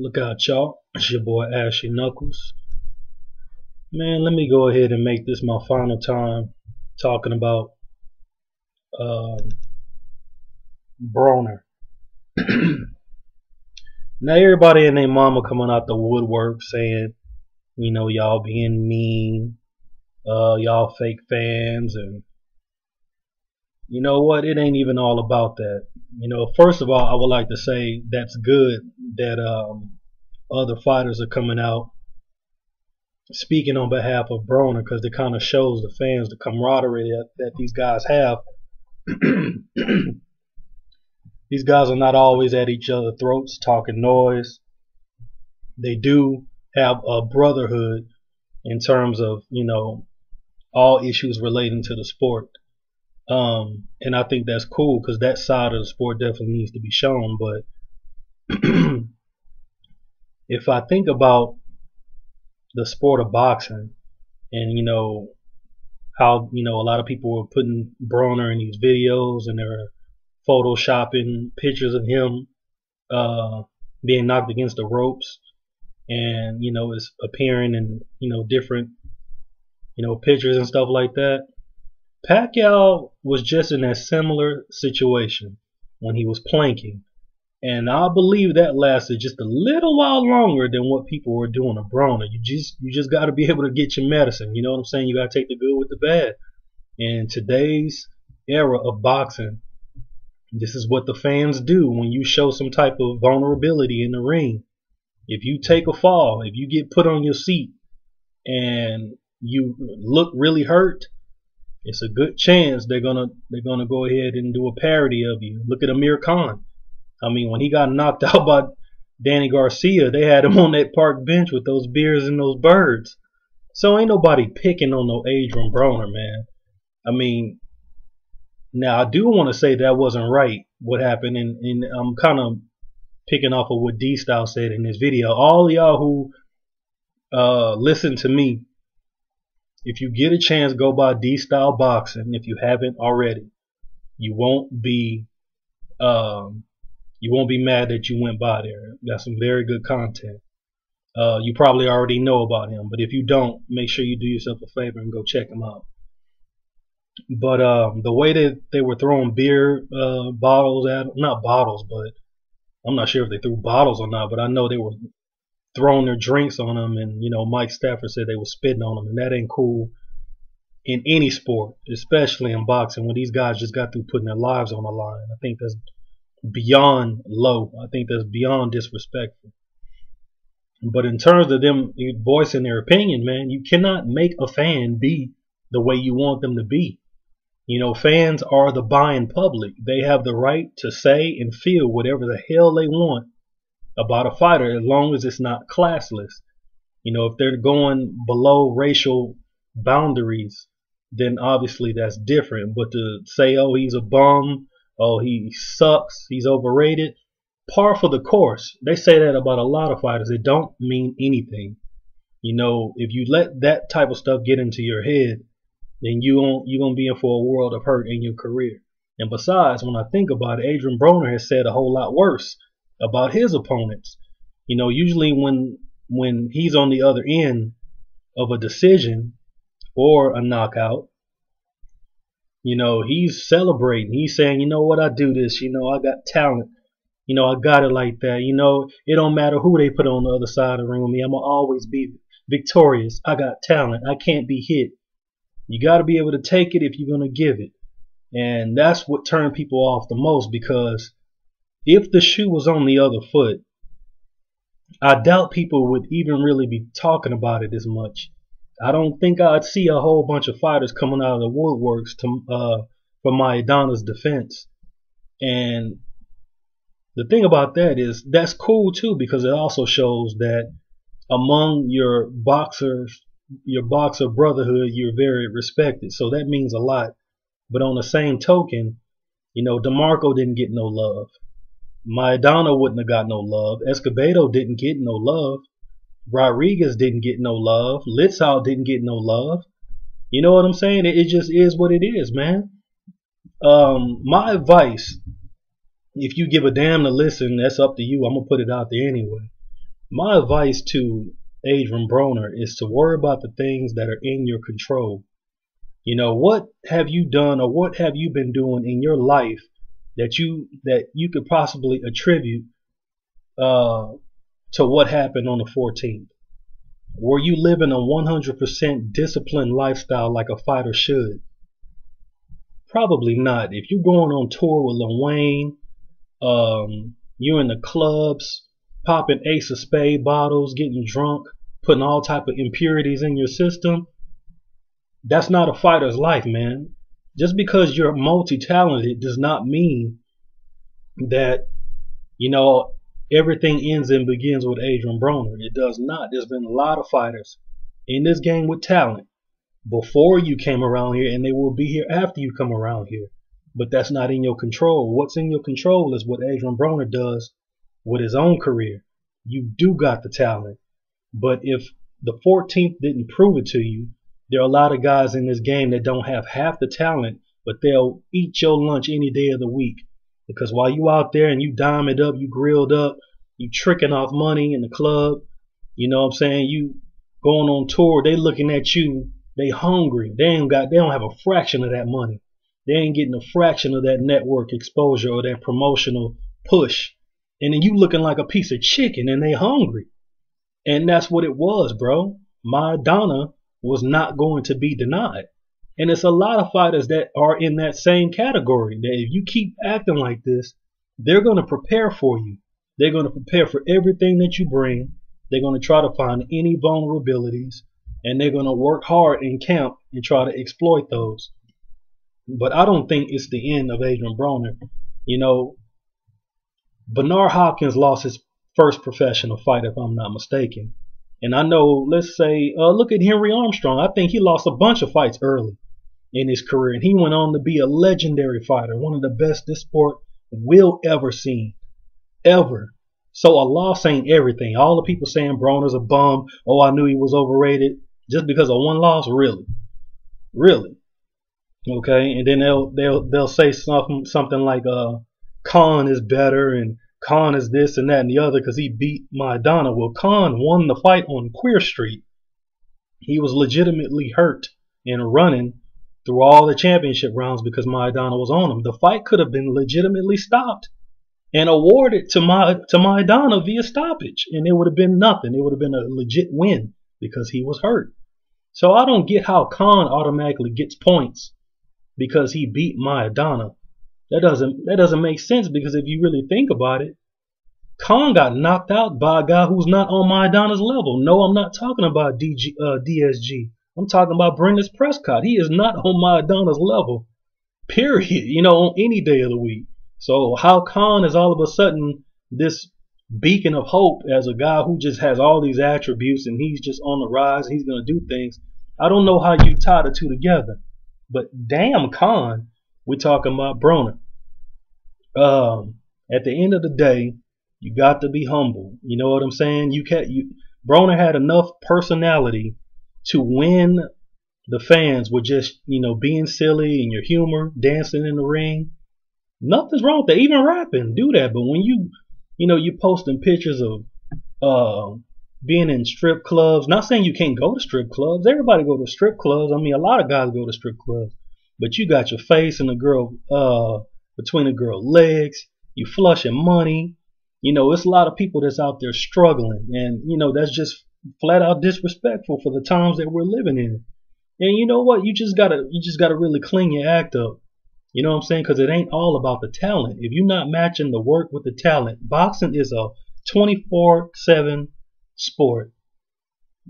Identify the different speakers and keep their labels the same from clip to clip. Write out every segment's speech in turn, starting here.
Speaker 1: Look out, y'all. It's your boy Ashy Knuckles. Man, let me go ahead and make this my final time talking about um, Broner. Now, everybody and their mama coming out the woodwork saying, y'all being mean, y'all fake fans, and you know what? It ain't even all about that. First of all, I would like to say that's good that other fighters are coming out speaking on behalf of Broner, because it kind of shows the fans the camaraderie that these guys have. These guys are not always at each other's throats talking noise. They do have a brotherhood in terms of, all issues relating to the sport. And I think that's cool because that side of the sport definitely needs to be shown. But if I think about the sport of boxing and, how, a lot of people were putting Broner in these videos and they're photoshopping pictures of him being knocked against the ropes, and is appearing in different pictures and stuff like that. Pacquiao was just in that similar situation when he was planking, and I believe that lasted just a little while longer than what people were doing to Broner. You just got to be able to get your medicine. You know what I'm saying? You got to take the good with the bad. In today's era of boxing, this is what the fans do when you show some type of vulnerability in the ring. If you take a fall, if you get put on your seat and you look really hurt, it's a good chance they're gonna go ahead and do a parody of you. Look at Amir Khan. I mean, when he got knocked out by Danny Garcia, they had him on that park bench with those beers and those birds. So ain't nobody picking on no Adrien Broner, man. I mean, now I do want to say that wasn't right what happened, and I'm kind of picking off of what D-Style said in this video. All y'all who listen to me, if you get a chance, go by D-Style Boxing. If you haven't already, you won't be mad that you went by there. Got some very good content. You probably already know about him, but if you don't, make sure you do yourself a favor and go check him out. But the way that they were throwing beer bottles at him, not bottles, but I'm not sure if they threw bottles or not, but I know they were throwing their drinks on him, and Mike Stafford said they were spitting on him, and that ain't cool in any sport, especially in boxing, when these guys just got through putting their lives on the line. I think that's beyond low. I think that's beyond disrespectful. But in terms of them voicing their opinion, man, you cannot make a fan be the way you want them to be. Fans are the buying public. They have the right to say and feel whatever the hell they want about a fighter, as long as it's not classless. If they're going below racial boundaries, then obviously that's different. But to say, oh, he's a bum, oh, he sucks, he's overrated, par for the course. They say that about a lot of fighters. It don't mean anything. If you let that type of stuff get into your head, then you're going to be in for a world of hurt in your career. And besides, when I think about it, Adrien Broner has said a whole lot worse about his opponents. Usually when he's on the other end of a decision or a knockout, he's celebrating. He's saying, you know what, I do this, I got talent. I got it like that. It don't matter who they put on the other side of the ring with me. I'm going to always be victorious. I got talent. I can't be hit. You got to be able to take it if you're going to give it. And that's what turned people off the most, because if the shoe was on the other foot, I doubt people would even really be talking about it as much. I don't think I'd see a whole bunch of fighters coming out of the woodworks for Maidana's defense. And the thing about that is that's cool too, because it also shows that among your boxer brotherhood, you're very respected. So that means a lot. But on the same token, DeMarco didn't get no love. Maidana wouldn't have got no love. Escobedo didn't get no love. Rodriguez didn't get no love. Litzau didn't get no love. You know what I'm saying? It just is what it is, man. My advice, if you give a damn to listen, that's up to you. I'm going to put it out there anyway. My advice to Adrien Broner is to worry about the things that are in your control. What have you done or what have you been doing in your life that you could possibly attribute uh, to what happened on the 14th? Were you living a 100% disciplined lifestyle like a fighter should? Probably not. If you're going on tour with Lil Wayne, you're in the clubs, popping Ace of Spade bottles, getting drunk, putting all type of impurities in your system, that's not a fighter's life, man. Just because you're multi-talented does not mean that, you know, everything ends and begins with Adrien Broner. It does not. There's been a lot of fighters in this game with talent before you came around here, and they will be here after you come around here. But that's not in your control. What's in your control is what Adrien Broner does with his own career. You do got the talent. But if the 14th didn't prove it to you, there are a lot of guys in this game that don't have half the talent, but they'll eat your lunch any day of the week. Because while you out there and you dime it up, you grilled up, you tricking off money in the club, you know what I'm saying? You going on tour, they looking at you, they hungry. They don't have a fraction of that money. They ain't getting a fraction of that network exposure or that promotional push. And then you looking like a piece of chicken and they hungry. And that's what it was, bro. Maidana was not going to be denied. And it's a lot of fighters that are in that same category, that if you keep acting like this, they're going to prepare for you. They're going to prepare for everything that you bring. They're going to try to find any vulnerabilities, and they're going to work hard in camp and try to exploit those. But I don't think it's the end of Adrien Broner. You know, Bernard Hopkins lost his first professional fight, if I'm not mistaken. And I know, let's say, look at Henry Armstrong. I think he lost a bunch of fights early in his career, and he went on to be a legendary fighter, one of the best this sport will ever see, ever. So a loss ain't everything. All the people saying Broner's a bum, oh, I knew he was overrated, just because of one loss, really, really, okay. And then they'll say something like Khan is better and Khan is this and that and the other because he beat Maidana. Well, Khan won the fight on Queer Street. He was legitimately hurt and running through all the championship rounds because Maidana was on him. The fight could have been legitimately stopped and awarded to Maidana via stoppage, and it would have been nothing. It would have been a legit win because he was hurt. So I don't get how Khan automatically gets points because he beat Maidana. That doesn't make sense, because if you really think about it, Khan got knocked out by a guy who's not on Maidana's level. No, I'm not talking about DSG. I'm talking about Brendan Prescott. He is not on Maidana's level, period, you know, on any day of the week. So how Khan is all of a sudden this beacon of hope as a guy who just has all these attributes and he's just on the rise, he's going to do things. I don't know how you tie the two together. But damn Khan, we're talking about Broner. At the end of the day, you got to be humble. You know what I'm saying? Broner had enough personality to win the fans with just, you know, being silly and your humor, dancing in the ring. Nothing's wrong with that. Even rapping, do that. But when you posting pictures of being in strip clubs, not saying you can't go to strip clubs. Everybody go to strip clubs. I mean, a lot of guys go to strip clubs. But you got your face in a girl, between a girl's legs. You flushing money. You know, it's a lot of people that's out there struggling, and you know that's just flat out disrespectful for the times that we're living in. And you know what? You just gotta really clean your act up. You know what I'm saying? Because it ain't all about the talent. If you're not matching the work with the talent, boxing is a 24/7 sport.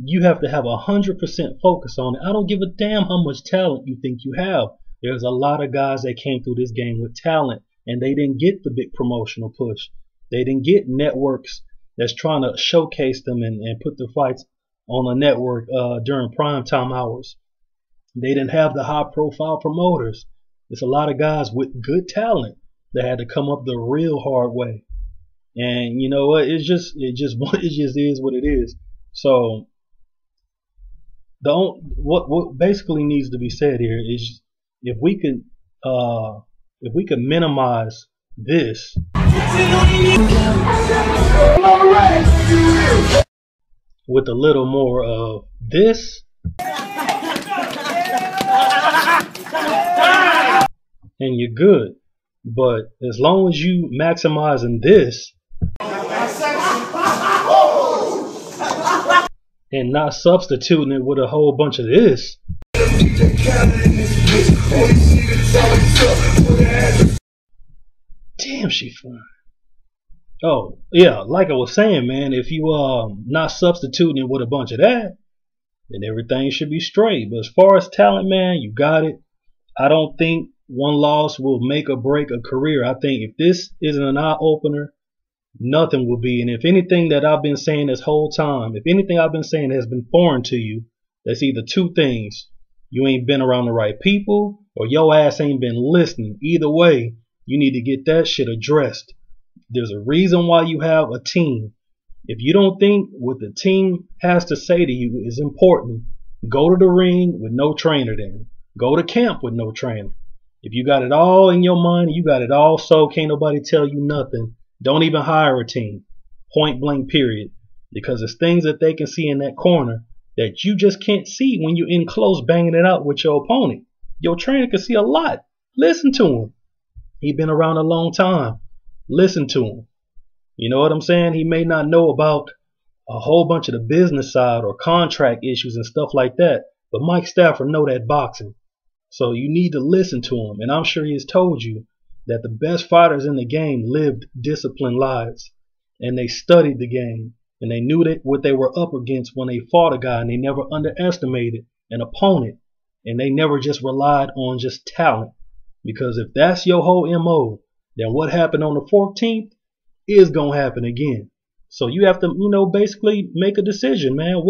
Speaker 1: You have to have 100% focus on it. I don't give a damn how much talent you think you have. There's a lot of guys that came through this game with talent, and they didn't get the big promotional push. They didn't get networks that's trying to showcase them and put their fights on a network during prime time hours. They didn't have the high profile promoters. There's a lot of guys with good talent that had to come up the real hard way. And you know what? It just is what it is. So what basically needs to be said here is if we could minimize this with a little more of this, and you're good. But as long as you maximizing this and not substituting it with a whole bunch of this, damn, she fun. Oh yeah, like I was saying, man, if you not substituting it with a bunch of that, then everything should be straight. But as far as talent, man, you got it. I don't think one loss will make or break a career. I think if this isn't an eye opener, nothing will be. And if anything that I've been saying this whole time, if anything I've been saying has been foreign to you, that's either two things: you ain't been around the right people, or your ass ain't been listening. Either way, you need to get that shit addressed. There's a reason why you have a team. If you don't think what the team has to say to you is important, go to the ring with no trainer then. Go to camp with no trainer. If you got it all in your mind, you got it all so can't nobody tell you nothing, don't even hire a team. Point blank period. Because there's things that they can see in that corner that you just can't see when you're in close banging it out with your opponent. Your trainer can see a lot. Listen to him. He been around a long time. Listen to him. You know what I'm saying? He may not know about a whole bunch of the business side or contract issues and stuff like that, but Mike Stafford know that boxing. So you need to listen to him. And I'm sure he has told you that the best fighters in the game lived disciplined lives, and they studied the game, and they knew that what they were up against when they fought a guy, and they never underestimated an opponent, and they never just relied on just talent. Because if that's your whole MO, then what happened on the 14th is going to happen again. So you have to, basically make a decision, man.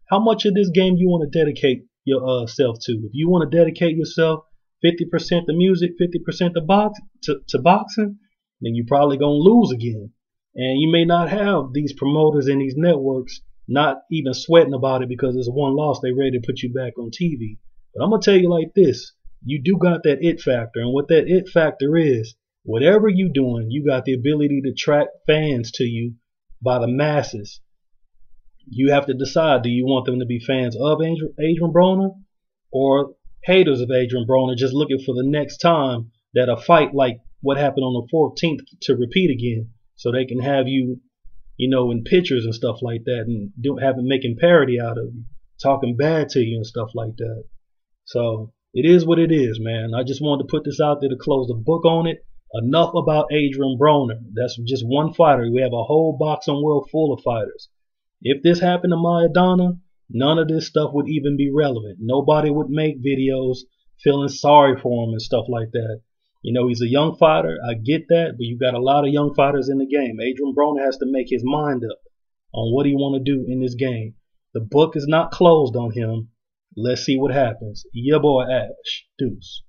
Speaker 1: How much of this game you want to dedicate yourself to? If you want to dedicate yourself 50% to music, 50% to boxing, then you're probably going to lose again. And you may not have these promoters and these networks not even sweating about it because it's one loss. They ready to put you back on TV. But I'm going to tell you like this. You do got that it factor. And what that it factor is, whatever you doing, you got the ability to attract fans to you by the masses. You have to decide, do you want them to be fans of Adrien Broner or haters of Adrien Broner just looking for the next time that a fight like what happened on the 14th to repeat again, so they can have you, in pictures and stuff like that, and making parody out of you, talking bad to you and stuff like that. So it is what it is, man. I just wanted to put this out there to close the book on it. Enough about Adrien Broner. That's just one fighter. We have a whole boxing world full of fighters. If this happened to Maidana, none of this stuff would even be relevant. Nobody would make videos feeling sorry for him and stuff like that. He's a young fighter. I get that, but you got a lot of young fighters in the game. Adrien Broner has to make his mind up on what he want to do in this game. The book is not closed on him. Let's see what happens. Your boy Ash. Deuce.